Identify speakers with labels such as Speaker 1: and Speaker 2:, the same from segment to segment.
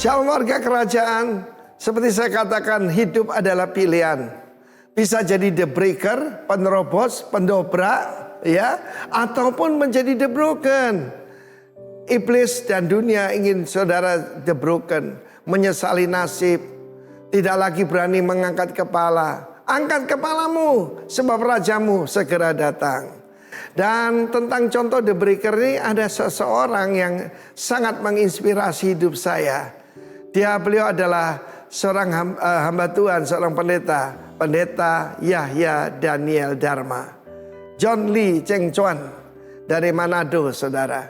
Speaker 1: Shalom warga kerajaan, seperti saya katakan hidup adalah pilihan. Bisa jadi the breaker, penerobos, pendobrak, ya, ataupun menjadi the broken. Iblis dan dunia ingin saudara the broken, menyesali nasib, tidak lagi berani mengangkat kepala. Angkat kepalamu, sebab rajamu segera datang. Dan tentang contoh the breaker ini ada seseorang yang sangat menginspirasi hidup saya. Beliau adalah seorang hamba Tuhan, seorang pendeta Yahya Daniel Dharma. John Lee Cheng Chuan dari Manado, saudara.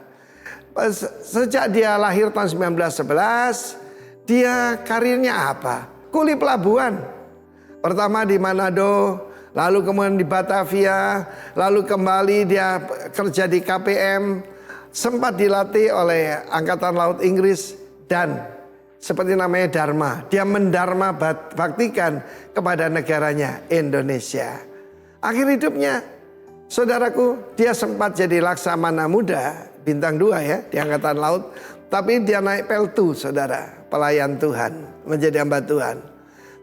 Speaker 1: Sejak dia lahir tahun 1911, dia karirnya apa? Kuli pelabuhan. Pertama di Manado, lalu kemudian di Batavia, lalu kembali dia kerja di KPM, sempat dilatih oleh Angkatan Laut Inggris dan seperti namanya Dharma. Dia mendharma baktikan kepada negaranya Indonesia. Akhir hidupnya, saudaraku, dia sempat jadi laksamana muda, bintang 2 ya di Angkatan Laut. Tapi dia naik peltu, saudara, pelayan Tuhan, menjadi hamba Tuhan.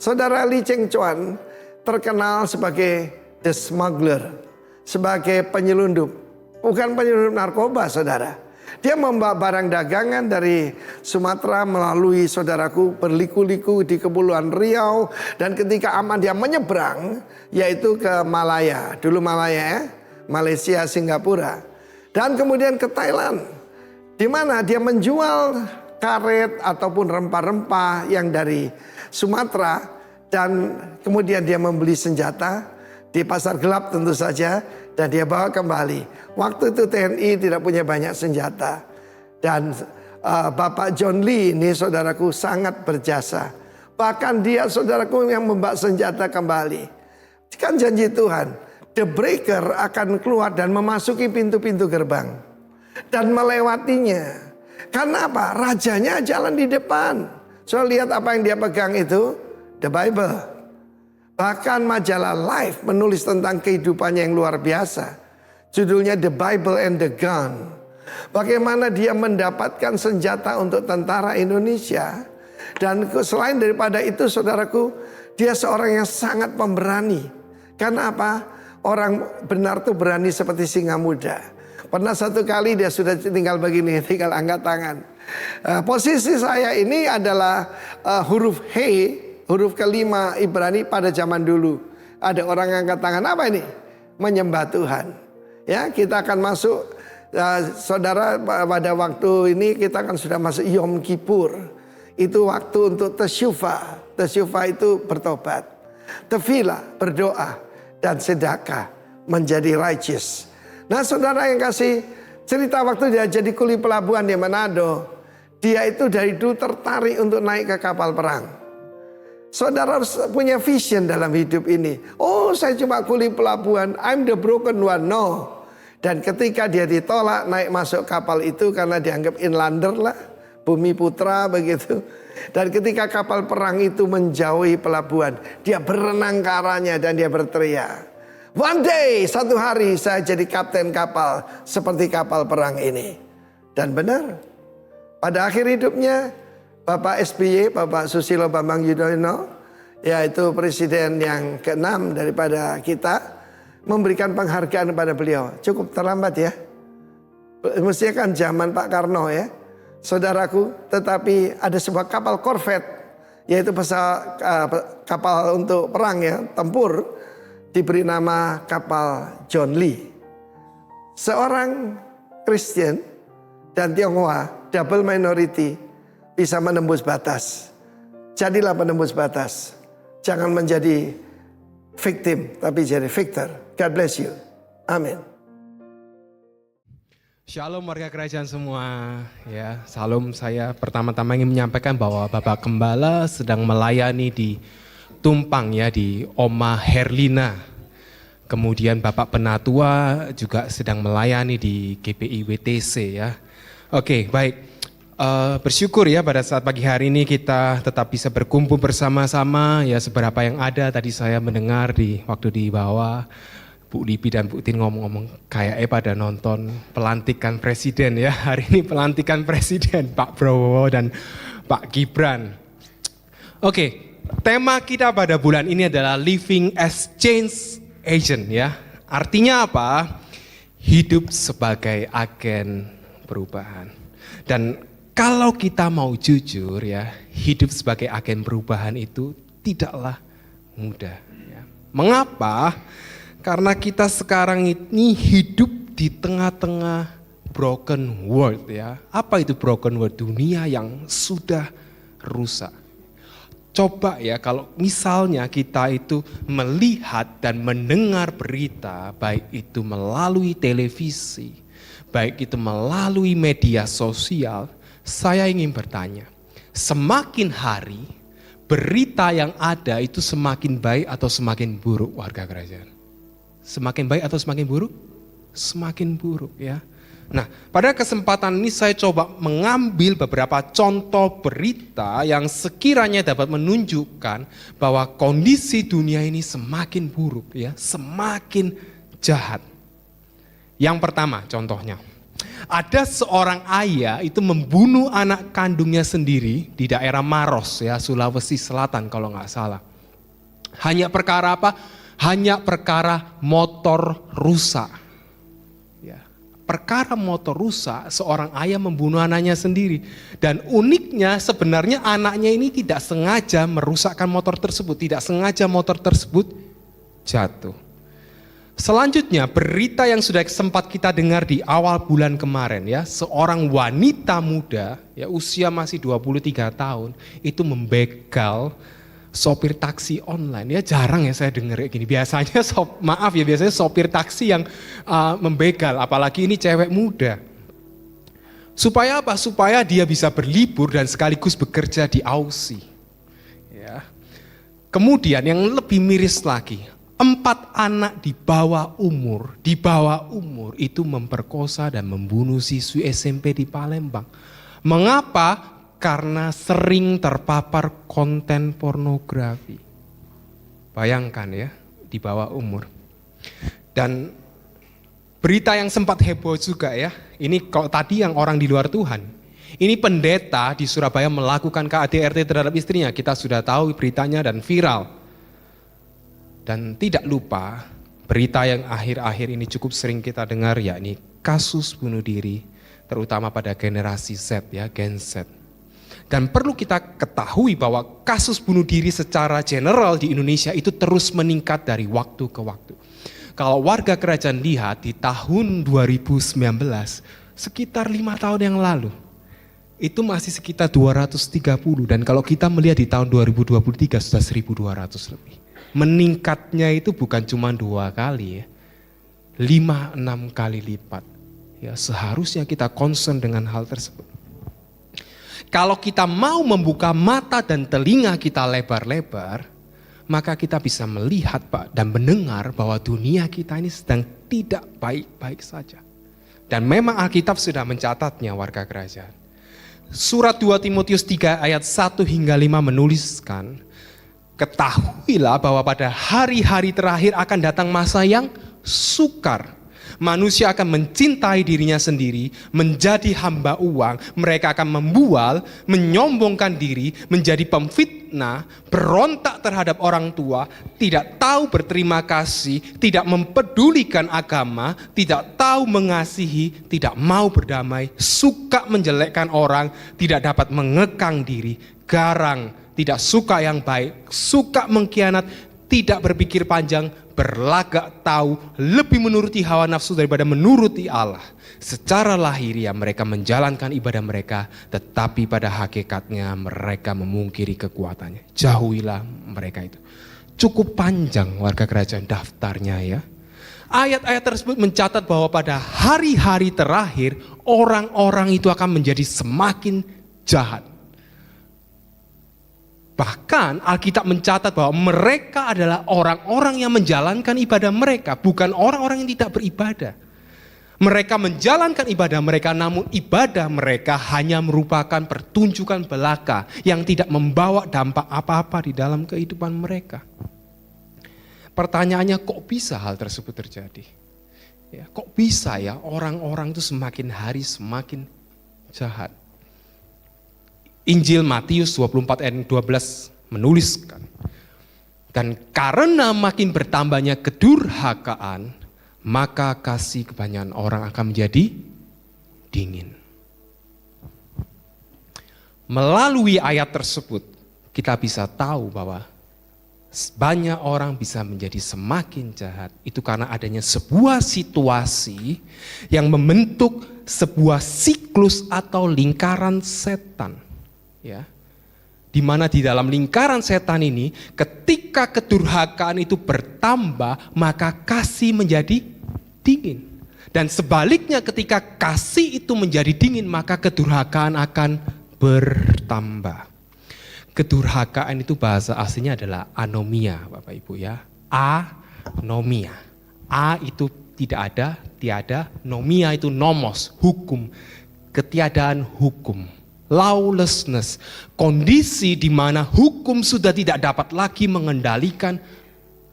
Speaker 1: Saudara Lee Cheng Chuan terkenal sebagai the smuggler, sebagai penyelundup. Bukan penyelundup narkoba, saudara. Dia membawa barang dagangan dari Sumatera melalui, saudaraku, berliku-liku di Kepulauan Riau. Dan ketika aman dia menyeberang, yaitu ke Malaya. Dulu Malaya ya, Malaysia, Singapura. Dan kemudian ke Thailand, di mana dia menjual karet ataupun rempah-rempah yang dari Sumatera. Dan kemudian dia membeli senjata di pasar gelap tentu saja. Dan dia bawa kembali. Waktu itu TNI tidak punya banyak senjata. Dan Bapak John Lee ini, saudaraku, sangat berjasa. Bahkan dia, saudaraku, yang membawa senjata kembali. Kan janji Tuhan, the breaker akan keluar dan memasuki pintu-pintu gerbang. Dan melewatinya. Karena apa? Rajanya jalan di depan. So lihat apa yang dia pegang itu? The Bible. Bahkan majalah Life menulis tentang kehidupannya yang luar biasa. Judulnya The Bible and the Gun. Bagaimana dia mendapatkan senjata untuk tentara Indonesia. Dan selain daripada itu, saudaraku, dia seorang yang sangat pemberani. Karena apa? Orang benar tuh berani seperti singa muda. Pernah satu kali dia sudah tinggal begini, tinggal angkat tangan. Posisi saya ini adalah huruf He, huruf kelima Ibrani pada zaman dulu. Ada orang angkat tangan, apa ini? Menyembah Tuhan. Ya, kita akan masuk, saudara, pada waktu ini kita akan sudah masuk Yom Kippur. Itu waktu untuk tesyufa. Tesyufa itu bertobat. Tefillah, berdoa. Dan sedekah, menjadi righteous. Nah, saudara yang kasih, cerita waktu dia jadi kuli pelabuhan di Manado. Dia itu dari dulu tertarik untuk naik ke kapal perang. Saudara harus punya vision dalam hidup ini. Oh, saya cuma kuli pelabuhan, I'm the broken one. No. Dan ketika dia ditolak naik masuk kapal itu karena dianggap inlander lah, bumi putra begitu. Dan ketika kapal perang itu menjauhi pelabuhan, dia berenang ke arahnya dan dia berteriak, one day, satu hari saya jadi kapten kapal seperti kapal perang ini. Dan benar, pada akhir hidupnya Bapak SBY, Bapak Susilo Bambang Yudhoyono, yaitu presiden yang ke-6 daripada kita, memberikan penghargaan kepada beliau. Cukup terlambat ya. Mestinya kan zaman Pak Karno ya. Saudaraku, tetapi ada sebuah kapal korvet, yaitu kapal untuk perang ya, tempur, diberi nama kapal John Lee. Seorang Kristen dan Tionghoa, double minority, bisa menembus batas. Jadilah penembus batas. Jangan menjadi victim, tapi jadi victor. God bless you. Amin.
Speaker 2: Shalom warga kerajaan semua. Ya, salam, saya pertama-tama ingin menyampaikan bahwa Bapak Gembala sedang melayani di Tumpang ya, di Oma Herlina. Kemudian Bapak Penatua juga sedang melayani di GPI WTC ya. Oke, baik. Bersyukur ya pada saat pagi hari ini kita tetap bisa berkumpul bersama-sama ya, seberapa yang ada. Tadi saya mendengar di waktu di bawah Bu Lipi dan Bu Tin ngomong-ngomong kayaknya pada nonton pelantikan presiden ya. Hari ini pelantikan presiden Pak Prabowo dan Pak Gibran. Oke, tema kita pada bulan ini adalah living as change agent ya. Artinya apa? Hidup sebagai agen perubahan. Dan kalau kita mau jujur ya, hidup sebagai agen perubahan itu tidaklah mudah. Ya. Mengapa? Karena kita sekarang ini hidup di tengah-tengah broken world ya. Apa itu broken world? Dunia yang sudah rusak. Coba ya kalau misalnya kita itu melihat dan mendengar berita, baik itu melalui televisi, baik itu melalui media sosial, saya ingin bertanya, semakin hari berita yang ada itu semakin baik atau semakin buruk warga kerajaan? Semakin baik atau semakin buruk? Semakin buruk ya. Nah, pada kesempatan ini saya coba mengambil beberapa contoh berita yang sekiranya dapat menunjukkan bahwa kondisi dunia ini semakin buruk ya, semakin jahat. Yang pertama contohnya, ada seorang ayah itu membunuh anak kandungnya sendiri di daerah Maros ya, Sulawesi Selatan kalau nggak salah. Hanya perkara apa? Hanya perkara motor rusak. Ya, perkara motor rusak, seorang ayah membunuh anaknya sendiri. Dan uniknya sebenarnya anaknya ini tidak sengaja merusakkan motor tersebut, tidak sengaja motor tersebut jatuh. Selanjutnya berita yang sudah sempat kita dengar di awal bulan kemarin ya, seorang wanita muda ya usia masih 23 tahun itu membegal sopir taksi online. Ya jarang ya saya dengar kayak gini. Biasanya biasanya sopir taksi yang membegal, apalagi ini cewek muda. Supaya apa? Supaya dia bisa berlibur dan sekaligus bekerja di Aussie. Ya. Kemudian yang lebih miris lagi, 4 anak di bawah umur itu memperkosa dan membunuh siswi SMP di Palembang. Mengapa? Karena sering terpapar konten pornografi. Bayangkan ya, di bawah umur. Dan berita yang sempat heboh juga ya, ini kalau tadi yang orang di luar Tuhan. Ini pendeta di Surabaya melakukan KADRT terhadap istrinya, kita sudah tahu beritanya dan viral. Dan tidak lupa, berita yang akhir-akhir ini cukup sering kita dengar yakni kasus bunuh diri, terutama pada generasi Z ya, Gen Z. Dan perlu kita ketahui bahwa kasus bunuh diri secara general di Indonesia itu terus meningkat dari waktu ke waktu. Kalau warga kerajaan lihat di tahun 2019, sekitar 5 tahun yang lalu, itu masih sekitar 230. Dan kalau kita melihat di tahun 2023 sudah 1.200 lebih. Meningkatnya itu bukan cuma 2 kali ya, 5-6 kali lipat. Ya, seharusnya kita concern dengan hal tersebut. Kalau kita mau membuka mata dan telinga kita lebar-lebar, maka kita bisa melihat Pak dan mendengar bahwa dunia kita ini sedang tidak baik-baik saja. Dan memang Alkitab sudah mencatatnya warga kerajaan. Surat 2 Timotius 3 ayat 1 hingga 5 menuliskan, ketahuilah bahwa pada hari-hari terakhir akan datang masa yang sukar. Manusia akan mencintai dirinya sendiri, menjadi hamba uang, mereka akan membual, menyombongkan diri, menjadi pemfitnah, berontak terhadap orang tua, tidak tahu berterima kasih, tidak mempedulikan agama, tidak tahu mengasihi, tidak mau berdamai, suka menjelekkan orang, tidak dapat mengekang diri, garang, tidak suka yang baik, suka mengkhianat, tidak berpikir panjang, berlagak tahu, lebih menuruti hawa nafsu daripada menuruti Allah. Secara lahiriah mereka menjalankan ibadah mereka, tetapi pada hakikatnya mereka memungkiri kekuatannya. Jauhilah mereka itu. Cukup panjang warga kerajaan daftarnya ya. Ayat-ayat tersebut mencatat bahwa pada hari-hari terakhir orang-orang itu akan menjadi semakin jahat. Bahkan Alkitab mencatat bahwa mereka adalah orang-orang yang menjalankan ibadah mereka, bukan orang-orang yang tidak beribadah. Mereka menjalankan ibadah mereka, namun ibadah mereka hanya merupakan pertunjukan belaka yang tidak membawa dampak apa-apa di dalam kehidupan mereka. Pertanyaannya, kok bisa hal tersebut terjadi? Ya, kok bisa ya orang-orang itu semakin hari semakin jahat? Injil Matius 24 ayat 12 menuliskan, dan karena makin bertambahnya kedurhakaan, maka kasih kebanyakan orang akan menjadi dingin. Melalui ayat tersebut, kita bisa tahu bahwa banyak orang bisa menjadi semakin jahat. Itu karena adanya sebuah situasi yang membentuk sebuah siklus atau lingkaran setan. Ya, di mana di dalam lingkaran setan ini, ketika kedurhakaan itu bertambah, maka kasih menjadi dingin. Dan sebaliknya, ketika kasih itu menjadi dingin, maka kedurhakaan akan bertambah. Kedurhakaan itu bahasa aslinya adalah anomia, Bapak Ibu ya. Anomia. A itu tidak ada, tiada. Nomia itu nomos, hukum. Ketiadaan hukum. Lawlessness. Kondisi di mana hukum sudah tidak dapat lagi mengendalikan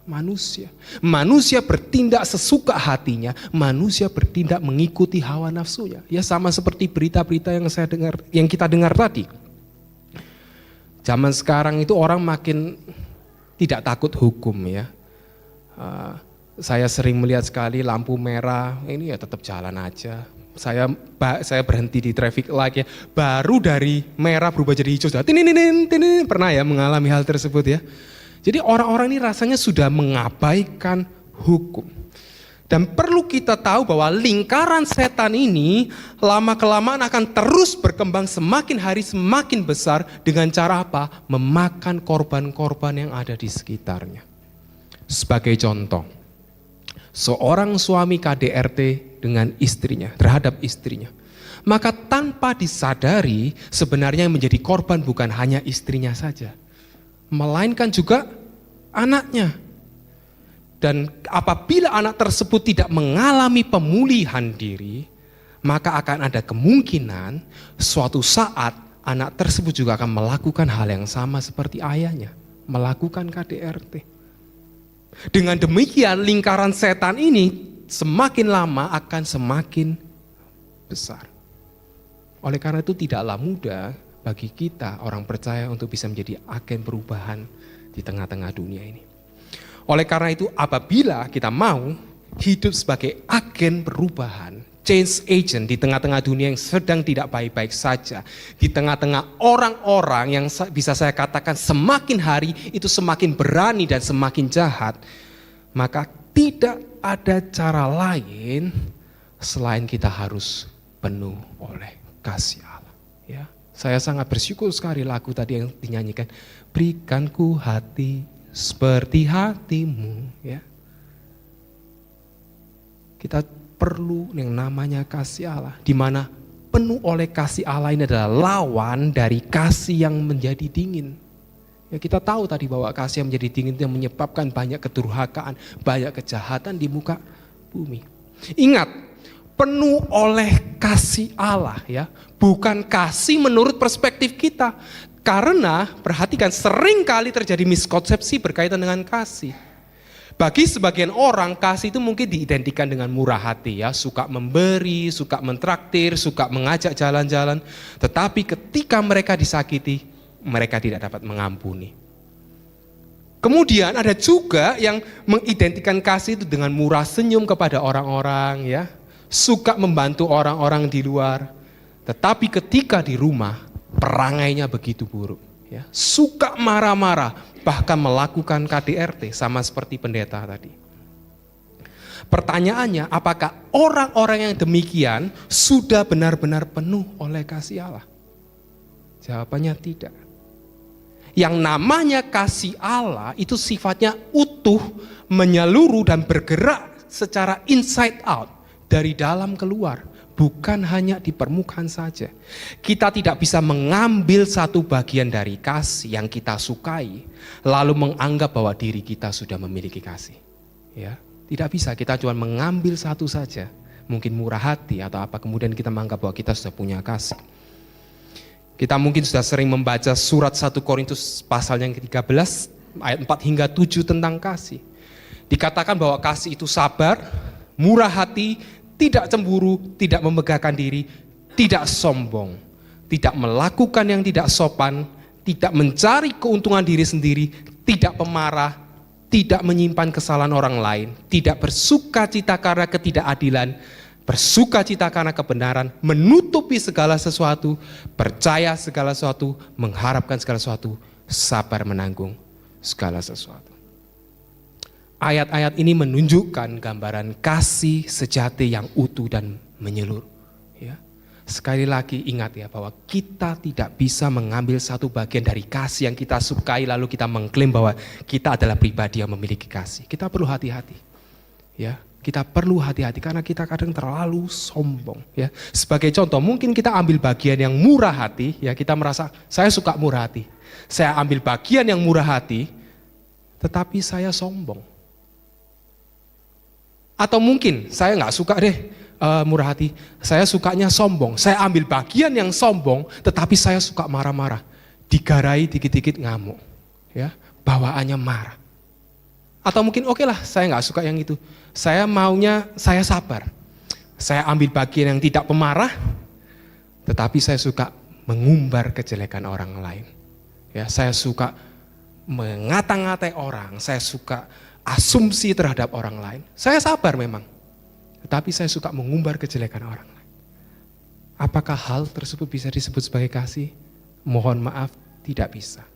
Speaker 2: manusia. Manusia bertindak sesuka hatinya, manusia bertindak mengikuti hawa nafsunya. Ya, sama seperti berita-berita yang kita dengar tadi. Zaman sekarang itu orang makin tidak takut hukum ya. Saya sering melihat sekali lampu merah, ini ya tetap jalan aja. Saya berhenti di traffic light ya, baru dari merah berubah jadi hijau. Tinin, pernah ya mengalami hal tersebut ya. Jadi orang-orang ini rasanya sudah mengabaikan hukum. Dan perlu kita tahu bahwa lingkaran setan ini lama-kelamaan akan terus berkembang, semakin hari semakin besar. Dengan cara apa? Memakan korban-korban yang ada di sekitarnya. Sebagai contoh, seorang suami KDRT dengan istrinya, terhadap istrinya. Maka tanpa disadari sebenarnya yang menjadi korban bukan hanya istrinya saja, melainkan juga anaknya. Dan apabila anak tersebut tidak mengalami pemulihan diri, maka akan ada kemungkinan suatu saat anak tersebut juga akan melakukan hal yang sama seperti ayahnya, melakukan KDRT. Dengan demikian lingkaran setan ini semakin lama akan semakin besar. Oleh karena itu tidaklah mudah bagi kita orang percaya untuk bisa menjadi agen perubahan di tengah-tengah dunia ini. Oleh karena itu apabila kita mau hidup sebagai agen perubahan, change agent di tengah-tengah dunia yang sedang tidak baik-baik saja, di tengah-tengah orang-orang yang bisa saya katakan semakin hari itu semakin berani dan semakin jahat, maka tidak ada cara lain selain kita harus penuh oleh kasih Allah. Ya, saya sangat bersyukur sekali lagu tadi yang dinyanyikan, berikanku hati seperti hatimu, ya. Kita perlu yang namanya kasih Allah, di mana penuh oleh kasih Allah ini adalah lawan dari kasih yang menjadi dingin. Ya, kita tahu tadi bahwa kasih yang menjadi dingin itu yang menyebabkan banyak kedurhakaan, banyak kejahatan di muka bumi. Ingat, penuh oleh kasih Allah ya, bukan kasih menurut perspektif kita. Karena perhatikan sering kali terjadi miskonsepsi berkaitan dengan kasih. Bagi sebagian orang kasih itu mungkin diidentikan dengan murah hati ya, suka memberi, suka mentraktir, suka mengajak jalan-jalan. Tetapi ketika mereka disakiti, mereka tidak dapat mengampuni. Kemudian ada juga yang mengidentikan kasih itu dengan murah senyum kepada orang-orang ya, suka membantu orang-orang di luar. Tetapi ketika di rumah perangainya begitu buruk ya, suka marah-marah, bahkan melakukan KDRT sama seperti pendeta tadi. Pertanyaannya, apakah orang-orang yang demikian sudah benar-benar penuh oleh kasih Allah? Jawabannya tidak. Yang namanya kasih Allah itu sifatnya utuh, menyeluruh dan bergerak secara inside out, dari dalam keluar. Bukan hanya di permukaan saja. Kita tidak bisa mengambil satu bagian dari kasih yang kita sukai, lalu menganggap bahwa diri kita sudah memiliki kasih. Ya, tidak bisa, kita cuma mengambil satu saja. Mungkin murah hati atau apa, kemudian kita menganggap bahwa kita sudah punya kasih. Kita mungkin sudah sering membaca surat 1 Korintus pasal yang ke-13, ayat 4 hingga 7 tentang kasih. Dikatakan bahwa kasih itu sabar, murah hati, tidak cemburu, tidak memegahkan diri, tidak sombong. tidak melakukan yang tidak sopan, tidak mencari keuntungan diri sendiri, tidak pemarah, tidak menyimpan kesalahan orang lain, tidak bersukacita karena ketidakadilan, bersukacita karena kebenaran, menutupi segala sesuatu, percaya segala sesuatu, mengharapkan segala sesuatu, sabar menanggung segala sesuatu. Ayat-ayat ini menunjukkan gambaran kasih sejati yang utuh dan menyeluruh. Ya. Sekali lagi ingat ya bahwa kita tidak bisa mengambil satu bagian dari kasih yang kita sukai lalu kita mengklaim bahwa kita adalah pribadi yang memiliki kasih. Kita perlu hati-hati. Ya, kita perlu hati-hati karena kita kadang terlalu sombong. Ya, sebagai contoh mungkin kita ambil bagian yang murah hati. Ya, kita merasa saya suka murah hati. Saya ambil bagian yang murah hati, tetapi saya sombong. Atau mungkin saya nggak suka deh murah hati, saya sukanya sombong. Saya ambil bagian yang sombong, tetapi saya suka marah-marah. Digarai dikit-dikit ngamuk, ya, bawaannya marah. Atau mungkin oke lah, saya nggak suka yang itu. Saya maunya saya sabar. Saya ambil bagian yang tidak pemarah, tetapi saya suka mengumbar kejelekan orang lain. Ya, saya suka mengata-ngatai orang, saya suka asumsi terhadap orang lain. Saya sabar memang. Tetapi saya suka mengumbar kejelekan orang lain. Apakah hal tersebut bisa disebut sebagai kasih? Mohon maaf, tidak bisa.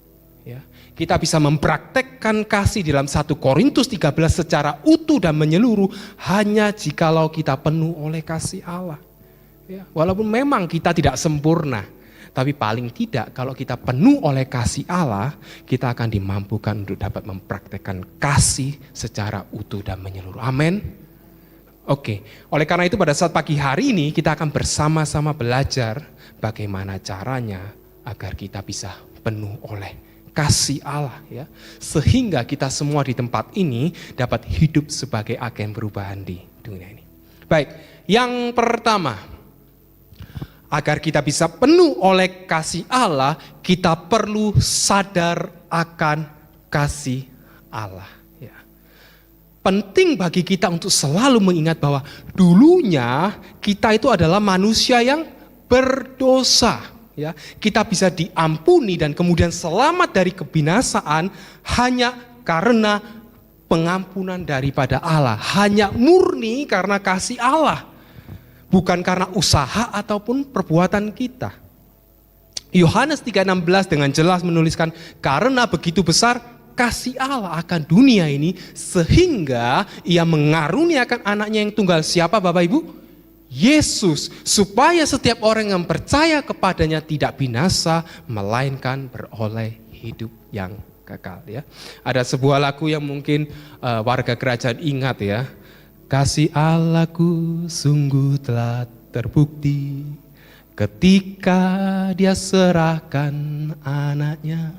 Speaker 2: Ya. Kita bisa mempraktekkan kasih dalam 1 Korintus 13 secara utuh dan menyeluruh hanya jikalau kita penuh oleh kasih Allah. Ya. Walaupun memang kita tidak sempurna, tapi paling tidak kalau kita penuh oleh kasih Allah, kita akan dimampukan untuk dapat mempraktekkan kasih secara utuh dan menyeluruh. Amin. Oke, oleh karena itu pada saat pagi hari ini kita akan bersama-sama belajar bagaimana caranya agar kita bisa penuh oleh kasih Allah, ya, sehingga kita semua di tempat ini dapat hidup sebagai agen perubahan di dunia ini. Baik, yang pertama, agar kita bisa penuh oleh kasih Allah, kita perlu sadar akan kasih Allah. Penting bagi kita untuk selalu mengingat bahwa dulunya kita itu adalah manusia yang berdosa. Ya, kita bisa diampuni dan kemudian selamat dari kebinasaan hanya karena pengampunan daripada Allah. Hanya murni karena kasih Allah. Bukan karena usaha ataupun perbuatan kita. Yohanes 3:16 dengan jelas menuliskan, karena begitu besar kasih Allah akan dunia ini sehingga ia mengaruniakan anaknya yang tunggal. Siapa Bapak Ibu? Yesus, supaya setiap orang yang percaya kepadanya tidak binasa melainkan beroleh hidup yang kekal. Ya, ada sebuah lagu yang mungkin warga kerajaan ingat ya. Kasih Allahku sungguh telah terbukti ketika Dia serahkan anaknya.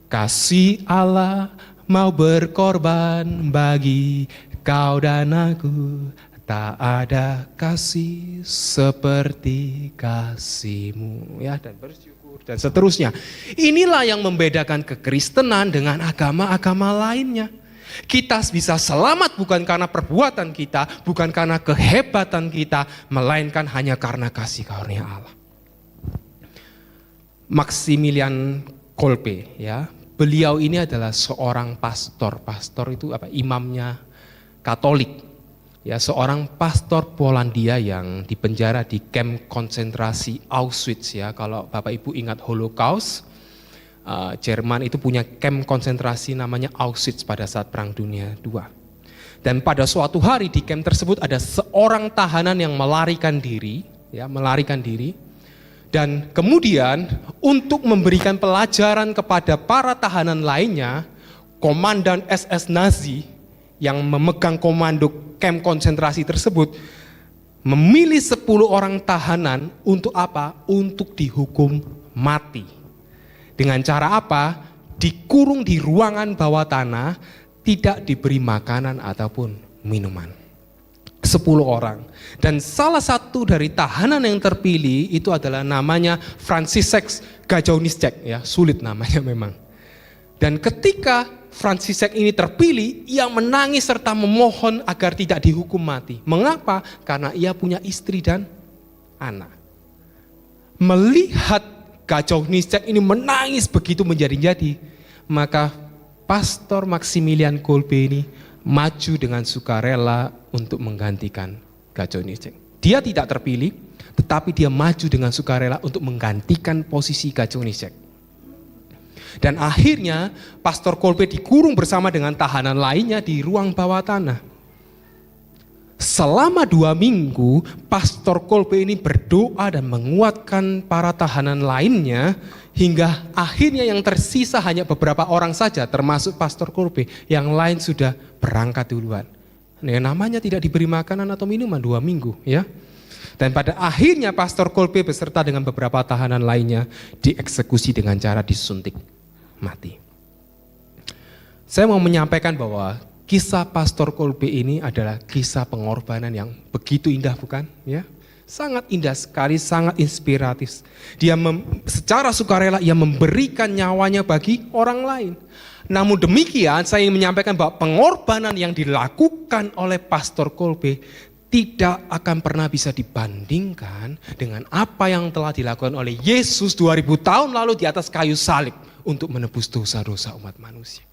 Speaker 2: Kasih Allah mau berkorban bagi kau dan aku. Tak ada kasih seperti kasih-Mu. Ya, dan bersyukur dan seterusnya. Inilah yang membedakan kekristenan dengan agama-agama lainnya. Kita bisa selamat bukan karena perbuatan kita, bukan karena kehebatan kita, melainkan hanya karena kasih karunia Allah. Maximilian Kolbe, ya. Beliau ini adalah seorang pastor. Pastor itu apa? Imamnya Katolik. Ya, seorang pastor Polandia yang dipenjara di kamp konsentrasi Auschwitz, ya. Kalau Bapak Ibu ingat Holocaust, Jerman itu punya kamp konsentrasi namanya Auschwitz pada saat Perang Dunia II. Dan pada suatu hari di kamp tersebut ada seorang tahanan yang melarikan diri, ya, melarikan diri. Dan kemudian untuk memberikan pelajaran kepada para tahanan lainnya, komandan SS Nazi yang memegang komando kamp konsentrasi tersebut memilih 10 orang tahanan untuk apa? Untuk dihukum mati. Dengan cara apa? Dikurung di ruangan bawah tanah, tidak diberi makanan ataupun minuman. 10 orang. Dan salah satu dari tahanan yang terpilih itu adalah namanya Franciszek Gajowniczek, ya, sulit namanya memang. Dan ketika Franciszek ini terpilih, ia menangis serta memohon agar tidak dihukum mati. Mengapa? Karena ia punya istri dan anak. melihat Gajoniscek ini menangis begitu menjadi-jadi, maka Pastor Maximilian Kolbe ini maju dengan sukarela untuk menggantikan Gajoniscek. Dia tidak terpilih, tetapi dia maju dengan sukarela untuk menggantikan posisi Gajoniscek. Dan akhirnya Pastor Kolbe dikurung bersama dengan tahanan lainnya di ruang bawah tanah. Selama 2 minggu, Pastor Kolbe ini berdoa dan menguatkan para tahanan lainnya, hingga akhirnya yang tersisa hanya beberapa orang saja, termasuk Pastor Kolbe. Yang lain sudah berangkat duluan. Yang namanya tidak diberi makanan atau minuman 2 minggu, ya. Dan pada akhirnya Pastor Kolbe beserta dengan beberapa tahanan lainnya dieksekusi dengan cara disuntik mati. Saya mau menyampaikan bahwa kisah Pastor Kolbe ini adalah kisah pengorbanan yang begitu indah, bukan? Ya, sangat indah sekali, sangat inspiratif. Dia secara sukarela ia memberikan nyawanya bagi orang lain. Namun demikian, saya ingin menyampaikan bahwa pengorbanan yang dilakukan oleh Pastor Kolbe tidak akan pernah bisa dibandingkan dengan apa yang telah dilakukan oleh Yesus 2000 tahun lalu di atas kayu salib untuk menebus dosa-dosa umat manusia.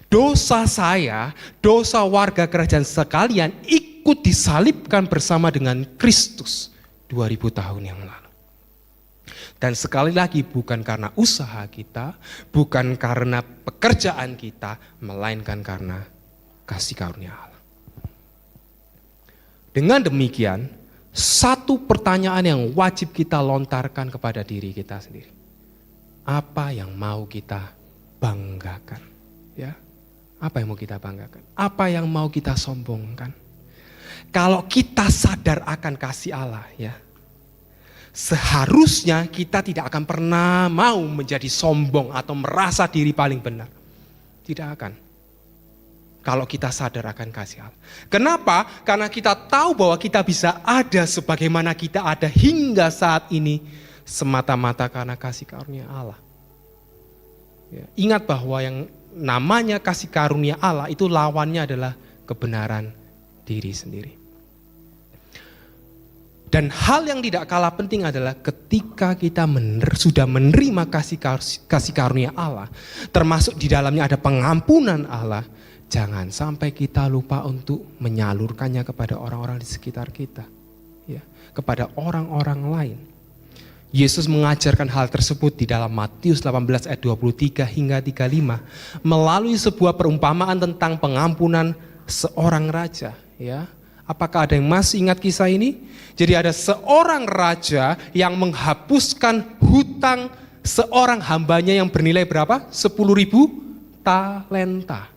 Speaker 2: Dosa saya, dosa warga kerajaan sekalian ikut disalibkan bersama dengan Kristus 2000 tahun yang lalu. Dan sekali lagi bukan karena usaha kita, bukan karena pekerjaan kita, melainkan karena kasih karunia Allah. Dengan demikian, satu pertanyaan yang wajib kita lontarkan kepada diri kita sendiri. Apa yang mau kita banggakan? Ya. Apa yang mau kita banggakan? Apa yang mau kita sombongkan? Kalau kita sadar akan kasih Allah, ya, seharusnya kita tidak akan pernah mau menjadi sombong atau merasa diri paling benar. Tidak akan. Kalau kita sadar akan kasih Allah. Kenapa? Karena kita tahu bahwa kita bisa ada sebagaimana kita ada hingga saat ini semata-mata karena kasih karunia Allah. Ya, ingat bahwa yang namanya kasih karunia Allah itu lawannya adalah kebenaran diri sendiri. Dan hal yang tidak kalah penting adalah ketika kita sudah menerima kasih karunia Allah, termasuk di dalamnya ada pengampunan Allah, jangan sampai kita lupa untuk menyalurkannya kepada orang-orang di sekitar kita, ya, kepada orang-orang lain. Yesus mengajarkan hal tersebut di dalam Matius 18 ayat 23 hingga 35 melalui sebuah perumpamaan tentang pengampunan seorang raja, ya. Apakah ada yang masih ingat kisah ini? Jadi ada seorang raja yang menghapuskan hutang seorang hambanya yang bernilai berapa? 10.000 talenta,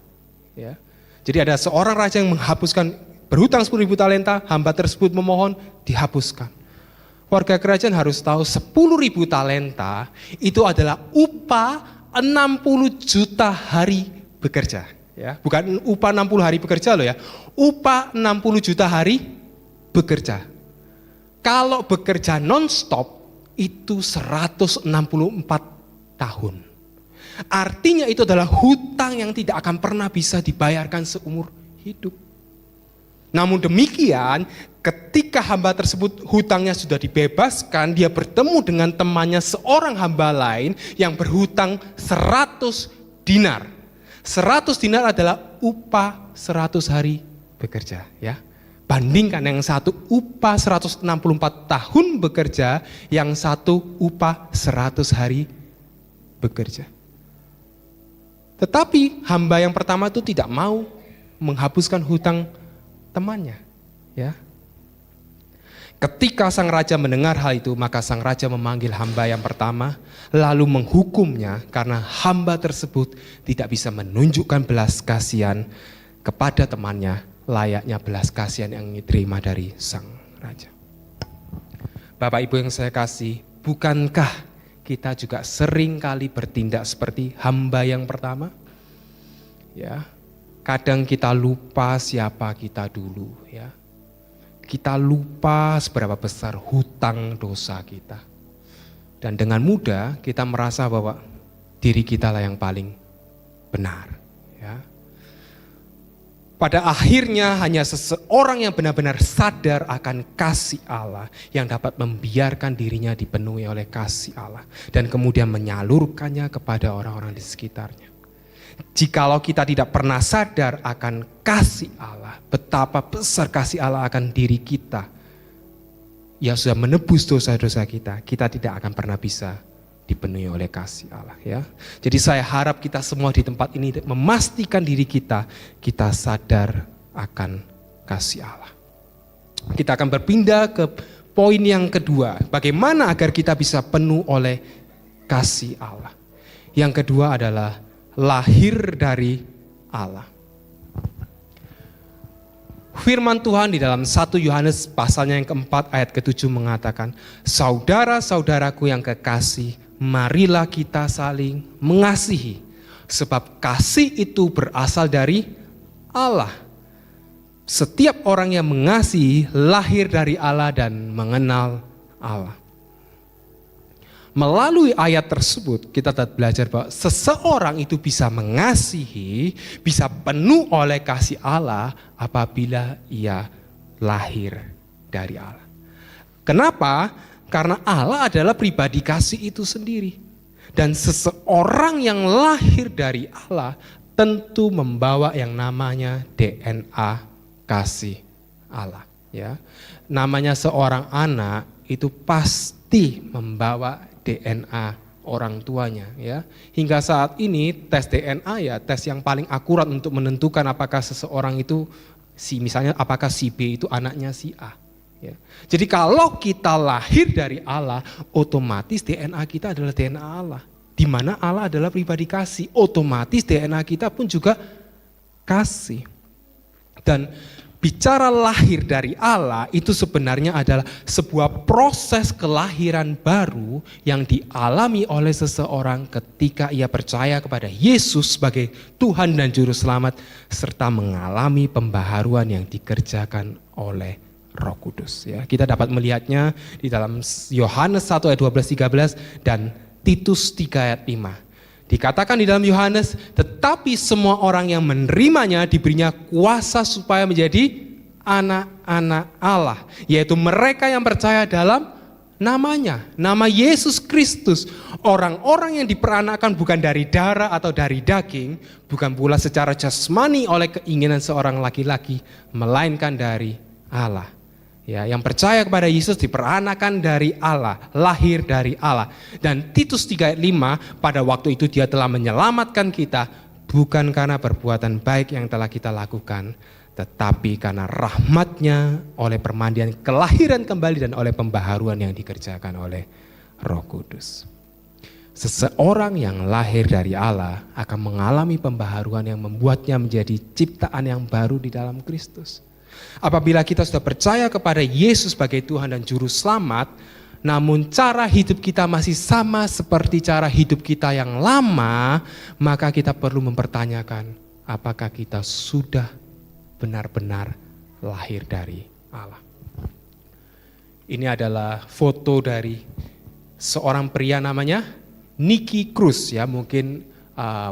Speaker 2: ya. Jadi ada seorang raja yang menghapuskan berhutang 10.000 talenta, hamba tersebut memohon dihapuskan. Warga kerajaan harus tahu 10.000 talenta itu adalah upah 60 juta hari bekerja. Ya, bukan upah 60 hari bekerja loh ya, upah 60 juta hari bekerja. Kalau bekerja non-stop itu 164 tahun. Artinya itu adalah hutang yang tidak akan pernah bisa dibayarkan seumur hidup. Namun demikian, ketika hamba tersebut hutangnya sudah dibebaskan, dia bertemu dengan temannya seorang hamba lain yang berhutang 100 dinar. 100 dinar adalah upah 100 hari bekerja, ya. Bandingkan yang satu upah 164 tahun bekerja, yang satu upah 100 hari bekerja. Tetapi hamba yang pertama itu tidak mau menghapuskan hutang temannya, ya. Ketika sang raja mendengar hal itu, maka sang raja memanggil hamba yang pertama, lalu menghukumnya karena hamba tersebut tidak bisa menunjukkan belas kasihan kepada temannya, layaknya belas kasihan yang diterima dari sang raja. Bapak Ibu yang saya kasih, bukankah kita juga sering kali bertindak seperti hamba yang pertama? Ya, kadang kita lupa siapa kita dulu, ya. Kita lupa seberapa besar hutang dosa kita. Dan dengan mudah kita merasa bahwa diri kita lah yang paling benar, ya. Pada akhirnya hanya seseorang yang benar-benar sadar akan kasih Allah yang dapat membiarkan dirinya dipenuhi oleh kasih Allah dan kemudian menyalurkannya kepada orang-orang di sekitarnya. Jikalau kita tidak pernah sadar akan kasih Allah, betapa besar kasih Allah akan diri kita yang sudah menebus dosa-dosa kita, kita tidak akan pernah bisa dipenuhi oleh kasih Allah, ya. Jadi saya harap kita semua di tempat ini memastikan diri kita sadar akan kasih Allah. Kita akan berpindah ke poin yang kedua, bagaimana agar kita bisa penuh oleh kasih Allah. Yang kedua adalah lahir dari Allah. Firman Tuhan di dalam 1 Yohanes pasalnya yang keempat ayat ke-7 mengatakan, saudara-saudaraku yang kekasih, marilah kita saling mengasihi, sebab kasih itu berasal dari Allah. Setiap orang yang mengasihi lahir dari Allah dan mengenal Allah. Melalui ayat tersebut kita dapat belajar bahwa seseorang itu bisa mengasihi, bisa penuh oleh kasih Allah apabila ia lahir dari Allah. Kenapa? Karena Allah adalah pribadi kasih itu sendiri. Dan seseorang yang lahir dari Allah tentu membawa yang namanya DNA kasih Allah. Ya, namanya seorang anak itu pasti membawa DNA orang tuanya, ya. Hingga saat ini tes DNA ya tes yang paling akurat untuk menentukan apakah seseorang itu misalnya apakah si B itu anaknya si A, ya. Jadi kalau kita lahir dari Allah, otomatis DNA kita adalah DNA Allah. Di mana Allah adalah pribadi kasih, otomatis DNA kita pun juga kasih. Dan bicara lahir dari Allah itu sebenarnya adalah sebuah proses kelahiran baru yang dialami oleh seseorang ketika ia percaya kepada Yesus sebagai Tuhan dan Juru Selamat serta mengalami pembaharuan yang dikerjakan oleh Roh Kudus. Ya, kita dapat melihatnya di dalam Yohanes 1 ayat 12-13 dan Titus 3 ayat 5. Dikatakan di dalam Yohanes, tetapi semua orang yang menerimanya diberinya kuasa supaya menjadi anak-anak Allah, yaitu mereka yang percaya dalam namanya, nama Yesus Kristus. Orang-orang yang diperanakan bukan dari darah atau dari daging, bukan pula secara jasmani oleh keinginan seorang laki-laki, melainkan dari Allah. Ya, yang percaya kepada Yesus diperanakan dari Allah, lahir dari Allah. Dan Titus 3 ayat 5, pada waktu itu dia telah menyelamatkan kita bukan karena perbuatan baik yang telah kita lakukan, tetapi karena rahmat-Nya oleh permandian kelahiran kembali dan oleh pembaharuan yang dikerjakan oleh Roh Kudus. Seseorang yang lahir dari Allah akan mengalami pembaharuan yang membuatnya menjadi ciptaan yang baru di dalam Kristus. Apabila kita sudah percaya kepada Yesus sebagai Tuhan dan Juru Selamat, namun cara hidup kita masih sama seperti cara hidup kita yang lama, maka kita perlu mempertanyakan apakah kita sudah benar-benar lahir dari Allah. Ini adalah foto dari seorang pria namanya Nicky Cruz, ya, mungkin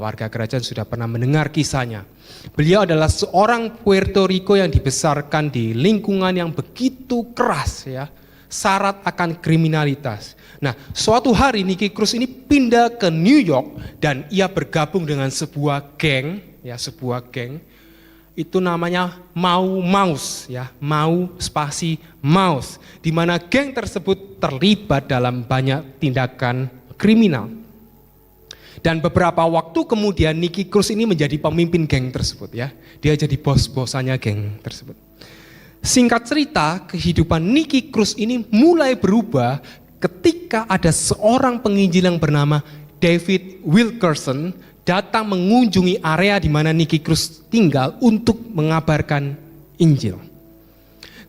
Speaker 2: warga kerajaan sudah pernah mendengar kisahnya. Beliau adalah seorang Puerto Rico yang dibesarkan di lingkungan yang begitu keras, ya, syarat akan kriminalitas. Nah, suatu hari Nicky Cruz ini pindah ke New York dan ia bergabung dengan sebuah geng, ya, sebuah geng. Itu namanya Mau Mouse, ya, Mau spasi Mouse, di mana geng tersebut terlibat dalam banyak tindakan kriminal. Dan beberapa waktu kemudian Nicky Cruz ini menjadi pemimpin geng tersebut, ya. Dia jadi bos-bosannya geng tersebut. Singkat cerita, kehidupan Nicky Cruz ini mulai berubah ketika ada seorang penginjil yang bernama David Wilkerson datang mengunjungi area di mana Nicky Cruz tinggal untuk mengabarkan Injil.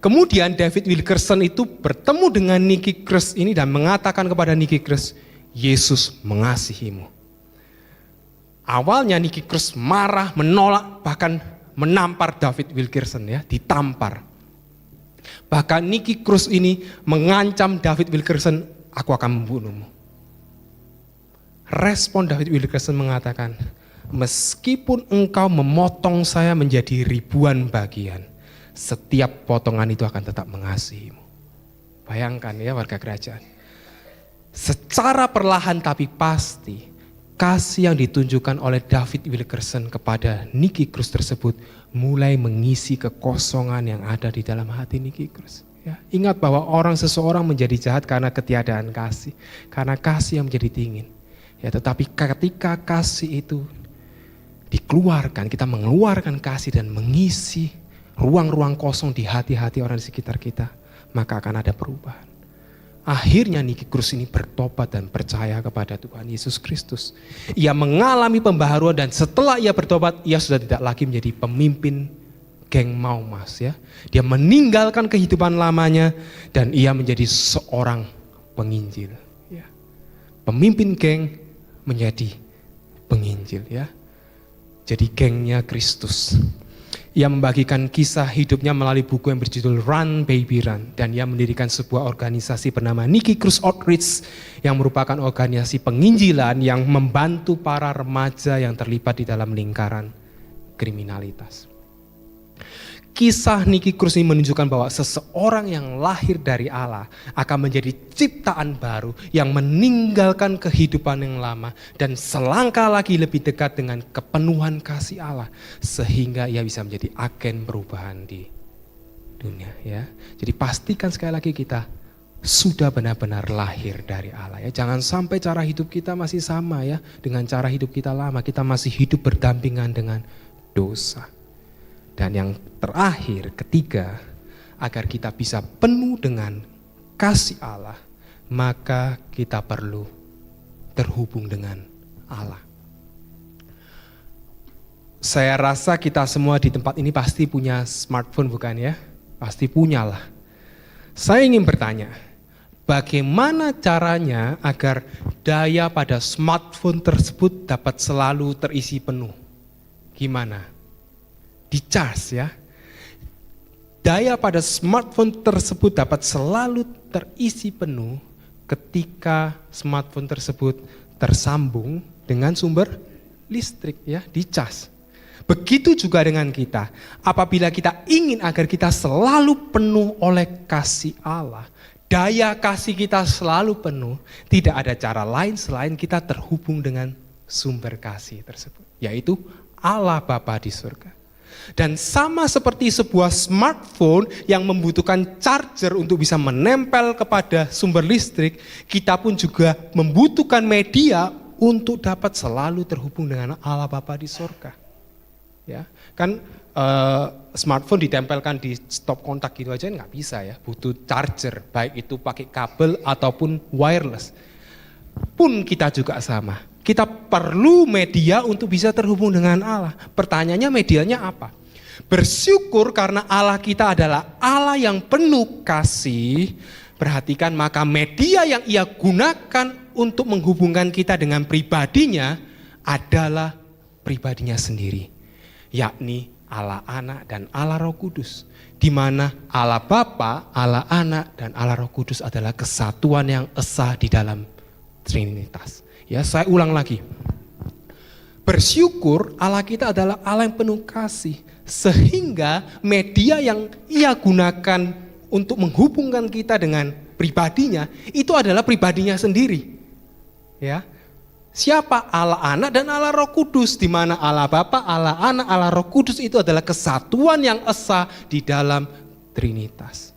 Speaker 2: Kemudian David Wilkerson itu bertemu dengan Nicky Cruz ini dan mengatakan kepada Nicky Cruz, Yesus mengasihimu. Awalnya Nicky Cruz marah, menolak, bahkan menampar David Wilkerson, ya, ditampar. Bahkan Nicky Cruz ini mengancam David Wilkerson, aku akan membunuhmu. Respon David Wilkerson mengatakan, meskipun engkau memotong saya menjadi ribuan bagian, setiap potongan itu akan tetap mengasihimu. Bayangkan ya warga kerajaan. Secara perlahan tapi pasti, kasih yang ditunjukkan oleh David Wilkerson kepada Nicky Cruz tersebut mulai mengisi kekosongan yang ada di dalam hati Nicky Cruz. Ya, ingat bahwa seseorang menjadi jahat karena ketiadaan kasih, karena kasih yang menjadi dingin. Ya, tetapi ketika kasih itu dikeluarkan, kita mengeluarkan kasih dan mengisi ruang-ruang kosong di hati-hati orang di sekitar kita, maka akan ada perubahan. Akhirnya Nicky Cruz ini bertobat dan percaya kepada Tuhan Yesus Kristus. Ia mengalami pembaharuan dan setelah ia bertobat, ia sudah tidak lagi menjadi pemimpin geng Mau Mas ya. Dia meninggalkan kehidupan lamanya dan ia menjadi seorang penginjil ya. Pemimpin geng menjadi penginjil ya. Jadi gengnya Kristus. Ia membagikan kisah hidupnya melalui buku yang berjudul Run Baby Run. Dan ia mendirikan sebuah organisasi bernama Nicky Cruz Outreach yang merupakan organisasi penginjilan yang membantu para remaja yang terlibat di dalam lingkaran kriminalitas. Kisah Nicky Cruz ini menunjukkan bahwa seseorang yang lahir dari Allah akan menjadi ciptaan baru yang meninggalkan kehidupan yang lama dan selangkah lagi lebih dekat dengan kepenuhan kasih Allah sehingga ia bisa menjadi agen perubahan di dunia ya. Jadi pastikan sekali lagi kita sudah benar-benar lahir dari Allah ya. Jangan sampai cara hidup kita masih sama ya dengan cara hidup kita lama, kita masih hidup berdampingan dengan dosa. Dan yang terakhir, ketiga, agar kita bisa penuh dengan kasih Allah, maka kita perlu terhubung dengan Allah. Saya rasa kita semua di tempat ini pasti punya smartphone bukan ya? Pasti punyalah. Saya ingin bertanya, bagaimana caranya agar daya pada smartphone tersebut dapat selalu terisi penuh? Gimana? Di-charge ya. Daya pada smartphone tersebut dapat selalu terisi penuh ketika smartphone tersebut tersambung dengan sumber listrik ya, di-charge. Begitu juga dengan kita. Apabila kita ingin agar kita selalu penuh oleh kasih Allah, daya kasih kita selalu penuh, tidak ada cara lain selain kita terhubung dengan sumber kasih tersebut, yaitu Allah Bapa di surga. Dan sama seperti sebuah smartphone yang membutuhkan charger untuk bisa menempel kepada sumber listrik, kita pun juga membutuhkan media untuk dapat selalu terhubung dengan Allah Bapa di surga. Ya, kan smartphone ditempelkan di stop kontak gitu aja nggak bisa ya, butuh charger, baik itu pakai kabel ataupun wireless. Pun kita juga sama. Kita perlu media untuk bisa terhubung dengan Allah. Pertanyaannya medianya apa? Bersyukur karena Allah kita adalah Allah yang penuh kasih. Perhatikan, maka media yang ia gunakan untuk menghubungkan kita dengan pribadinya adalah pribadinya sendiri. Yakni Allah Anak dan Allah Roh Kudus. Di mana Allah Bapa, Allah Anak dan Allah Roh Kudus adalah kesatuan yang esa di dalam Trinitas. Ya, saya ulang lagi. Bersyukur Allah kita adalah Allah yang penuh kasih. Sehingga media yang ia gunakan untuk menghubungkan kita dengan pribadinya, itu adalah pribadinya sendiri. Ya. Siapa? Allah Anak dan Allah Roh Kudus. Di mana Allah Bapa, Allah Anak, Allah Roh Kudus itu adalah kesatuan yang esa di dalam Trinitas.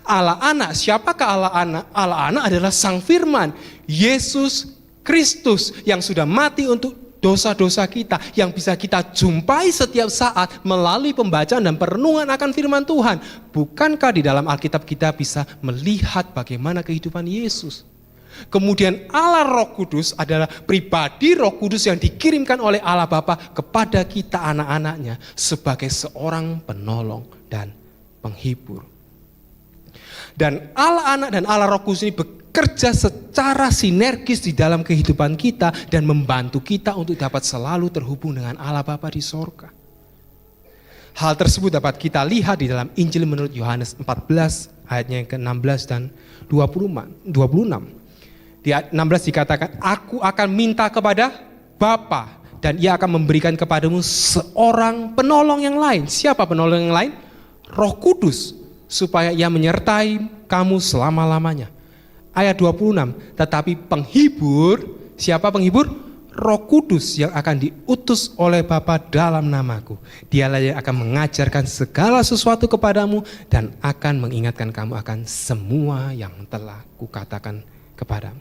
Speaker 2: Allah Anak, siapakah Allah Anak? Allah Anak adalah Sang Firman, Yesus Kristus yang sudah mati untuk dosa-dosa kita, yang bisa kita jumpai setiap saat melalui pembacaan dan perenungan akan firman Tuhan. Bukankah di dalam Alkitab kita bisa melihat bagaimana kehidupan Yesus? Kemudian Allah Roh Kudus adalah pribadi Roh Kudus yang dikirimkan oleh Allah Bapa kepada kita anak-anaknya sebagai seorang penolong dan penghibur. Dan Allah Anak dan Allah Roh Kudus ini bekerja secara sinergis di dalam kehidupan kita dan membantu kita untuk dapat selalu terhubung dengan Allah Bapa di sorga. Hal tersebut dapat kita lihat di dalam Injil menurut Yohanes 14 ayatnya yang ke-16 dan 26. Di ayat 16 dikatakan, aku akan minta kepada Bapa dan ia akan memberikan kepadamu seorang penolong yang lain. Siapa penolong yang lain? Roh Kudus, supaya ia menyertai kamu selama-lamanya. Ayat 26, tetapi penghibur, siapa penghibur? Roh Kudus yang akan diutus oleh Bapa dalam namaku. Dialah yang akan mengajarkan segala sesuatu kepadamu dan akan mengingatkan kamu akan semua yang telah kukatakan kepadamu.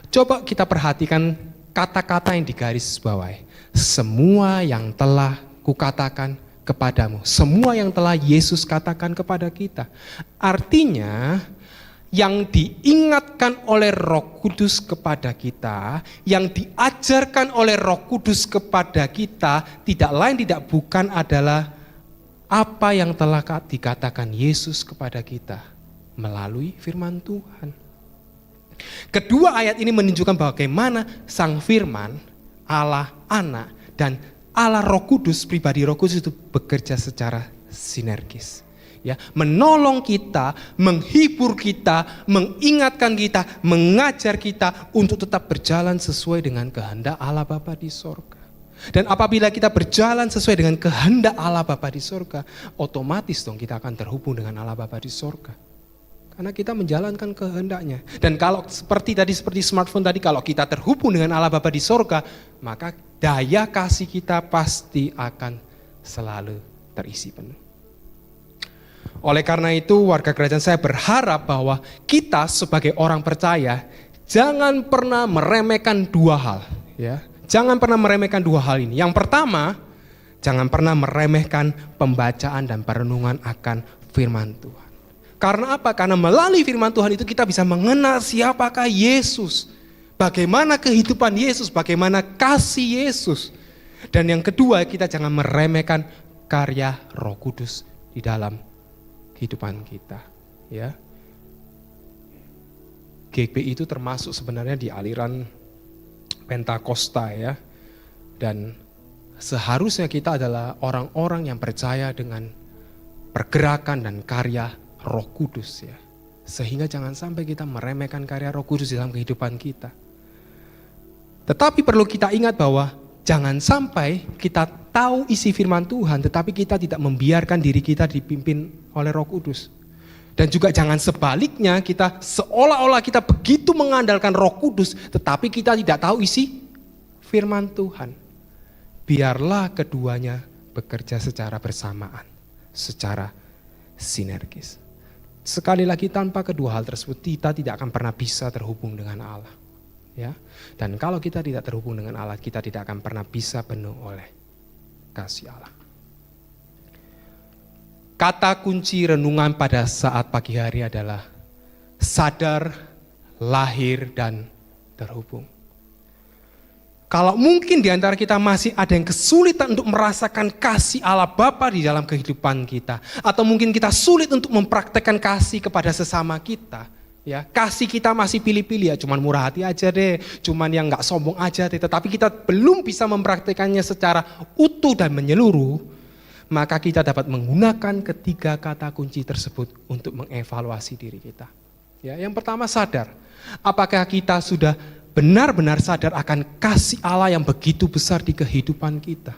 Speaker 2: Coba kita perhatikan kata-kata yang digaris bawahi. Semua yang telah kukatakan kepadamu. Semua yang telah Yesus katakan kepada kita. Artinya, yang diingatkan oleh Roh Kudus kepada kita, yang diajarkan oleh Roh Kudus kepada kita, tidak lain tidak bukan adalah apa yang telah dikatakan Yesus kepada kita melalui firman Tuhan. Kedua ayat ini menunjukkan bagaimana Sang Firman, Allah Anak, dan Allah Roh Kudus, pribadi Roh Kudus itu bekerja secara sinergis. Ya, menolong kita, menghibur kita, mengingatkan kita, mengajar kita untuk tetap berjalan sesuai dengan kehendak Allah Bapa di sorga. Dan apabila kita berjalan sesuai dengan kehendak Allah Bapa di sorga, otomatis dong kita akan terhubung dengan Allah Bapa di sorga. Karena kita menjalankan kehendaknya. Dan kalau seperti smartphone tadi, kalau kita terhubung dengan Allah Bapa di sorga, maka daya kasih kita pasti akan selalu terisi penuh. Oleh karena itu warga kerajaan saya berharap bahwa kita sebagai orang percaya jangan pernah meremehkan dua hal. Ya. Jangan pernah meremehkan dua hal ini. Yang pertama, jangan pernah meremehkan pembacaan dan perenungan akan firman Tuhan. Karena apa? Karena melalui firman Tuhan itu kita bisa mengenal siapakah Yesus. Bagaimana kehidupan Yesus, bagaimana kasih Yesus. Dan yang kedua, kita jangan meremehkan karya Roh Kudus di dalam kehidupan kita, ya. GPI itu termasuk sebenarnya di aliran Pentakosta, ya. Dan seharusnya kita adalah orang-orang yang percaya dengan pergerakan dan karya Roh Kudus, ya. Sehingga jangan sampai kita meremehkan karya Roh Kudus dalam kehidupan kita. Tetapi perlu kita ingat bahwa jangan sampai kita tahu isi firman Tuhan, tetapi kita tidak membiarkan diri kita dipimpin oleh Roh Kudus. Dan juga jangan sebaliknya, kita seolah-olah kita begitu mengandalkan Roh Kudus, tetapi kita tidak tahu isi firman Tuhan. Biarlah keduanya bekerja secara bersamaan, secara sinergis. Sekali lagi, tanpa kedua hal tersebut kita tidak akan pernah bisa terhubung dengan Allah. Ya, dan kalau kita tidak terhubung dengan Allah, kita tidak akan pernah bisa penuh oleh kasih Allah. Kata kunci renungan pada saat pagi hari adalah sadar, lahir, dan terhubung. Kalau mungkin di antara kita masih ada yang kesulitan untuk merasakan kasih Allah Bapa di dalam kehidupan kita, atau mungkin kita sulit untuk mempraktekkan kasih kepada sesama kita, ya, kasih kita masih pilih-pilih, ya cuman murah hati aja deh, cuman yang gak sombong aja deh, tetapi kita belum bisa mempraktekannya secara utuh dan menyeluruh, maka kita dapat menggunakan ketiga kata kunci tersebut untuk mengevaluasi diri kita. Ya, yang pertama, sadar. Apakah kita sudah benar-benar sadar akan kasih Allah yang begitu besar di kehidupan kita?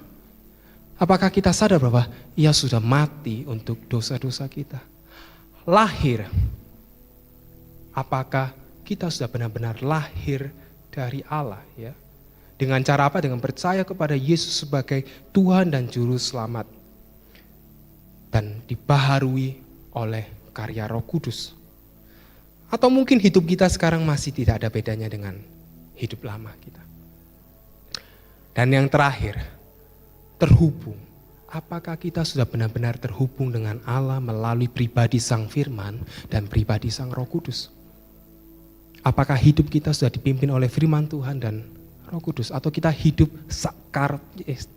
Speaker 2: Apakah kita sadar bahwa Ia sudah mati untuk dosa-dosa kita? Lahir. Apakah kita sudah benar-benar lahir dari Allah, ya? Dengan cara apa? Dengan percaya kepada Yesus sebagai Tuhan dan Juru Selamat. Dan dibaharui oleh karya Roh Kudus. Atau mungkin hidup kita sekarang masih tidak ada bedanya dengan hidup lama kita. Dan yang terakhir, terhubung. Apakah kita sudah benar-benar terhubung dengan Allah melalui pribadi Sang Firman dan pribadi Sang Roh Kudus? Apakah hidup kita sudah dipimpin oleh firman Tuhan dan Roh Kudus, atau kita hidup sakar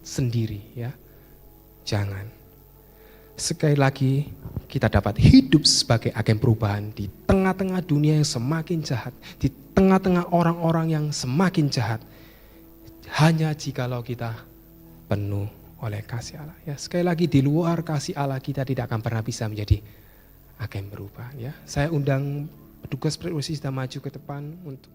Speaker 2: sendiri, ya? Jangan. Sekali lagi, kita dapat hidup sebagai agen perubahan di tengah-tengah dunia yang semakin jahat, di tengah-tengah orang-orang yang semakin jahat, hanya jikalau kita penuh oleh kasih Allah. Ya, sekali lagi, di luar kasih Allah kita tidak akan pernah bisa menjadi agen perubahan. Ya, saya undang petugas prekursisi sudah maju ke depan untuk